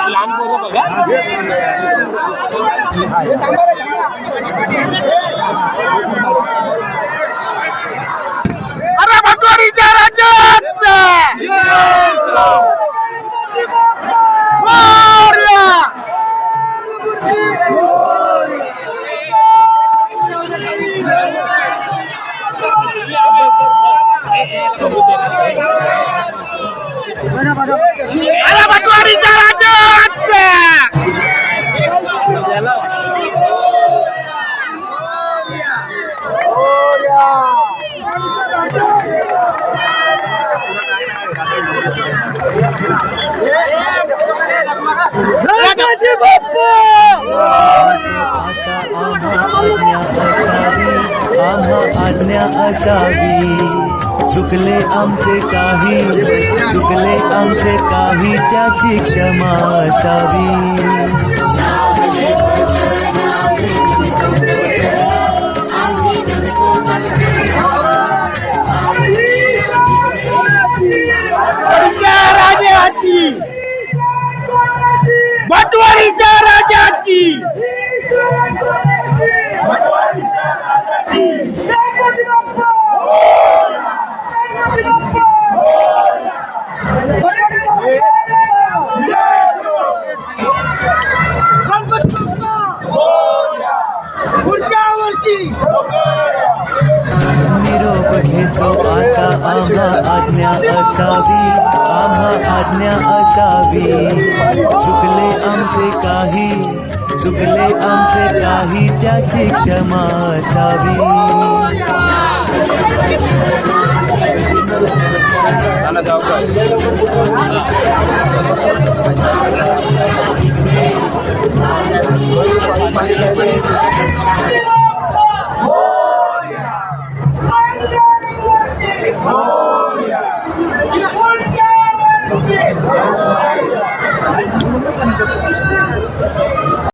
लहान पोरं बघा. अरे भटवाडीच्या राजाचा अरे भटवाडीच्या राजाचा आज्ञा असावी चुकले आमचे काही त्याची क्षमा असावी. भटवाडीच्या राजाची निरोप घेतो आता आज्ञा असावी चुकले आमचे काही त्याची क्षमा असावी.